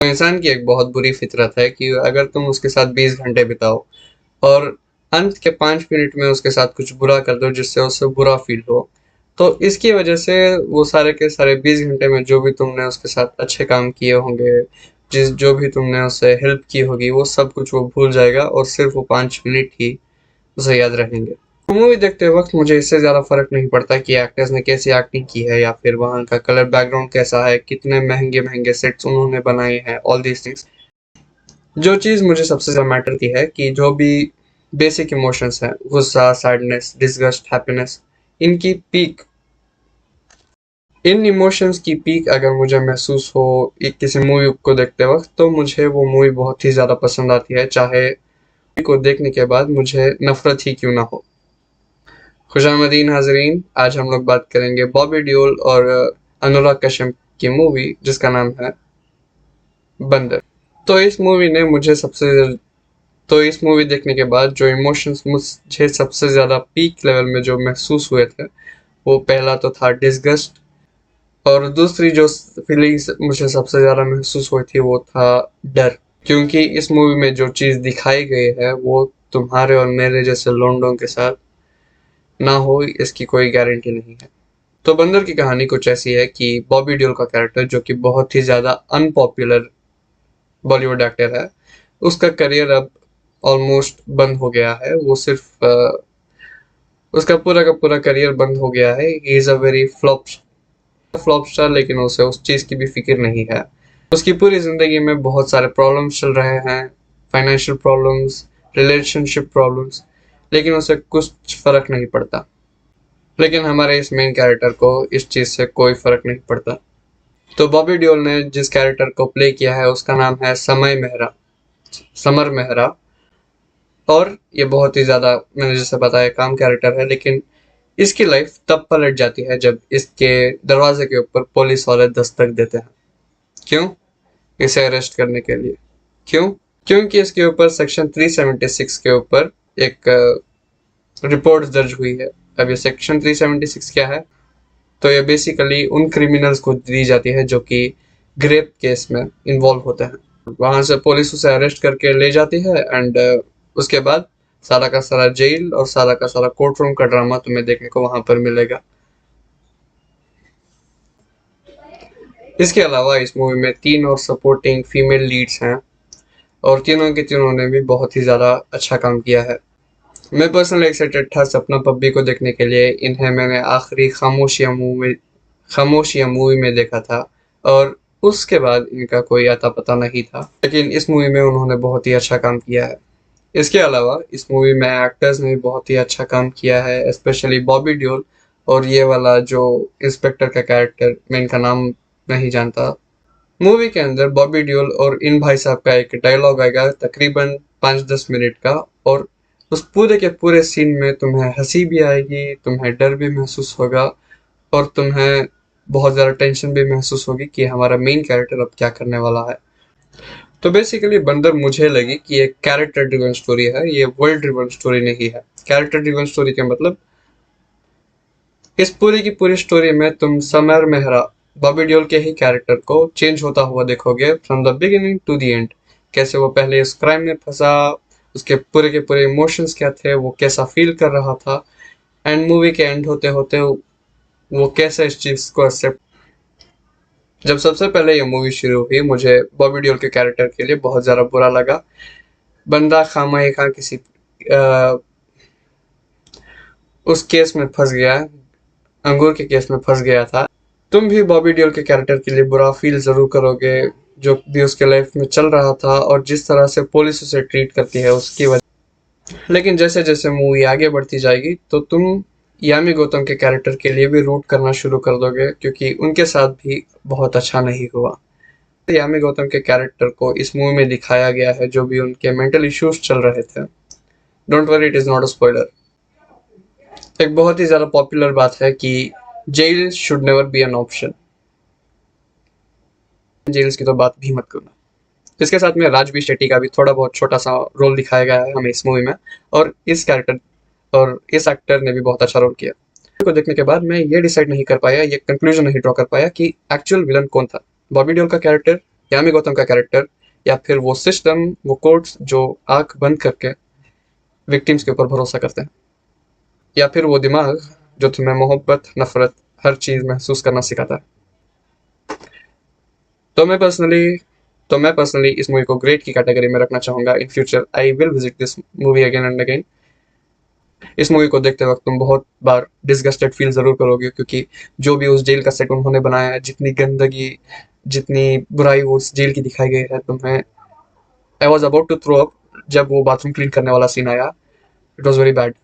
तो इंसान की एक बहुत बुरी फितरत है कि अगर तुम उसके साथ 20 घंटे बिताओ और अंत के 5 मिनट में उसके साथ कुछ बुरा कर दो जिससे उसे बुरा फील हो, तो इसकी वजह से वो सारे के सारे 20 घंटे में जो भी तुमने उसके साथ अच्छे काम किए होंगे, जिस जो भी तुमने उसे हेल्प की होगी, वो सब कुछ वो भूल जाएगा और सिर्फ वो 5 मिनट ही उसे याद रहेंगे। मूवी देखते वक्त मुझे इससे ज़्यादा फ़र्क नहीं पड़ता कि एक्टर्स ने कैसी एक्टिंग की है या फिर वहाँ का कलर बैकग्राउंड कैसा है, कितने महंगे-महंगे सेट्स उन्होंने बनाए हैं, ऑल दीज़ थिंग्स। जो चीज़ मुझे सबसे ज़्यादा मैटर की है कि जो भी बेसिक इमोशंस हैं, गुस्सा, सैडनेस, डिसगस्ट, हैप्पीनेस, इनकी पीक इन इमोशंस की पीक अगर मुझे महसूस हो किसी मूवी को देखते वक्त, तो मुझे वो मूवी बहुत ही ज़्यादा पसंद आती है, चाहे को देखने के बाद मुझे नफरत ही क्यों ना हो। खुशामदीन हाजरीन, आज हम लोग बात करेंगे बॉबी देओल और अनुराग कश्यप की मूवी जिसका नाम है बंदर। तो इस मूवी ने मुझे सबसे तो इस मूवी देखने के बाद जो इमोशंस मुझे सबसे ज़्यादा पीक लेवल में जो महसूस हुए थे, वो पहला तो था डिसगस्ट और दूसरी जो फीलिंग्स मुझे सबसे ज़्यादा महसूस हुई थी वो था डर। क्योंकि इस मूवी में जो चीज़ दिखाई गई है वो तुम्हारे और मेरे जैसे लोंडों के साथ ना हो इसकी कोई गारंटी नहीं है। तो बंदर की कहानी कुछ ऐसी है कि बॉबी देओल का कैरेक्टर जो कि बहुत ही ज़्यादा अनपॉपुलर बॉलीवुड एक्टर है, उसका करियर अब ऑलमोस्ट बंद हो गया है। वो सिर्फ उसका पूरा का पूरा करियर बंद हो गया है। He is a very flop star, लेकिन उसे उस चीज़ की भी फिक्र नहीं है। उसकी पूरी ज़िंदगी में बहुत सारे प्रॉब्लम्स चल रहे हैं, फाइनेंशियल प्रॉब्लम्स, रिलेशनशिप प्रॉब्लम्स, लेकिन उसे कुछ फ़र्क नहीं पड़ता। लेकिन हमारे इस मेन कैरेक्टर को इस चीज़ से कोई फ़र्क नहीं पड़ता। तो बॉबी देओल ने जिस कैरेक्टर को प्ले किया है उसका नाम है समर मेहरा। और ये बहुत ही ज़्यादा, मैंने जैसे बताया, काम कैरेक्टर है, लेकिन इसकी लाइफ तब पलट जाती है जब इसके दरवाजे के ऊपर पुलिस वाले दस्तक देते हैं। क्यों? इसे अरेस्ट करने के लिए। क्यों? क्योंकि इसके ऊपर सेक्शन 376 के ऊपर एक रिपोर्ट दर्ज हुई है। अब ये सेक्शन 376 क्या है? तो ये बेसिकली उन क्रिमिनल्स को दी जाती है जो कि ग्रेप केस में इन्वॉल्व होते हैं। वहां से पुलिस उसे अरेस्ट करके ले जाती है एंड उसके बाद सारा का सारा जेल और सारा का सारा कोर्ट रूम का ड्रामा तुम्हें देखने को वहां पर मिलेगा। इसके अलावा इस मूवी में 3 और सपोर्टिंग फीमेल लीड्स हैं और तीनों के तीनों ने भी बहुत ही ज़्यादा अच्छा काम किया है। मैं पर्सनली एक्साइटेड था सपना पब्बी को देखने के लिए। इन्हें मैंने आखिरी खामोशियाँ मूवी में देखा था और उसके बाद इनका कोई अता पता नहीं था, लेकिन इस मूवी में उन्होंने बहुत ही अच्छा काम किया है। इसके अलावा इस मूवी में एक्टर्स ने भी बहुत ही अच्छा काम किया है, स्पेशली बॉबी देओल और ये वाला जो इंस्पेक्टर का कैरेक्टर, मैं इनका नाम नहीं जानता। मूवी के अंदर बॉबी देओल और इन भाई साहब का एक डायलॉग आएगा तकरीबन 5-10 मिनट का, और उस पूरे के पूरे सीन में तुम्हें हंसी भी आएगी, तुम्हें डर भी महसूस होगा और तुम्हें बहुत ज़्यादा टेंशन भी महसूस होगी कि हमारा मेन कैरेक्टर अब क्या करने वाला है। तो बेसिकली बंदर मुझे लगी कि एक कैरेक्टर ड्रिवन स्टोरी है, ये वर्ल्ड ड्रिवन स्टोरी नहीं है। कैरेक्टर ड्रिवन स्टोरी का मतलब इस पूरी की पूरी स्टोरी में तुम समर मेहरा, बॉबी देओल के ही कैरेक्टर को चेंज होता हुआ देखोगे from the beginning to the end. कैसे वो पहले इस क्राइम में फंसा, उसके पूरे के पूरे इमोशंस क्या थे, वो कैसा फील कर रहा था, एंड मूवी के एंड होते होते वो कैसे इस चीज को एक्सेप्ट। जब सबसे पहले ये मूवी शुरू हुई मुझे बॉबी देओल के कैरेक्टर के लिए बहुत ज़्यादा बुरा लगा। बंदा खामा किसी उस केस में फंस गया, अंगूर के केस में फंस गया था। तुम भी बॉबी देओल के कैरेक्टर के लिए बुरा फील ज़रूर करोगे, जो भी उसके लाइफ में चल रहा था और जिस तरह से पुलिस उसे ट्रीट करती है उसकी वजह। लेकिन जैसे जैसे मूवी आगे बढ़ती जाएगी तो तुम यामी गौतम के कैरेक्टर के लिए भी रूट करना शुरू कर दोगे, क्योंकि उनके साथ भी बहुत अच्छा नहीं हुआ। यामी गौतम के कैरेक्टर को इस मूवी में दिखाया गया है, जो भी उनके मेंटल इश्यूज चल रहे थे। Don't worry, it is not a spoiler. एक बहुत ही ज़्यादा पॉपुलर बात है कि jail should never be an option. Jails की तो बात भी मत करना। इसके साथ में राजवीर शेट्टी का भी थोड़ा बहुत छोटा सा रोल दिखाया गया है हमें इस मूवी में, और इस एक्टर ने भी बहुत अच्छा रोल किया। को देखने के बाद मैं ये डिसाइड नहीं कर पाया, ये कंक्लूजन नहीं ड्रॉ कर पाया कि एक्चुअल विलन कौन था, बॉबी देओल का कैरेक्टर यामी गौतम का कैरेक्टर, या फिर वो सिस्टम, वो कोर्ट्स जो आंख बंद करके विक्टिम्स के ऊपर भरोसा करते हैं, या फिर वो दिमाग जो तुम्हें मोहब्बत, नफरत, हर चीज महसूस करना सिखाता है। तो मैं पर्सनली तो मैं पर्सनली इस मूवी को ग्रेट की कैटेगरी में रखना चाहूंगा। In future I will visit this movie again and again. इस मूवी को देखते वक्त तुम बहुत बार डिसगस्टेड फील जरूर करोगे, क्योंकि जो भी उस जेल का सेट उन्होंने बनाया है, जितनी गंदगी, जितनी बुराई वो उस जेल की दिखाई गई है, तुम्हें I was about to throw up जब वो बाथरूम क्लीन करने वाला सीन आया। It was very bad.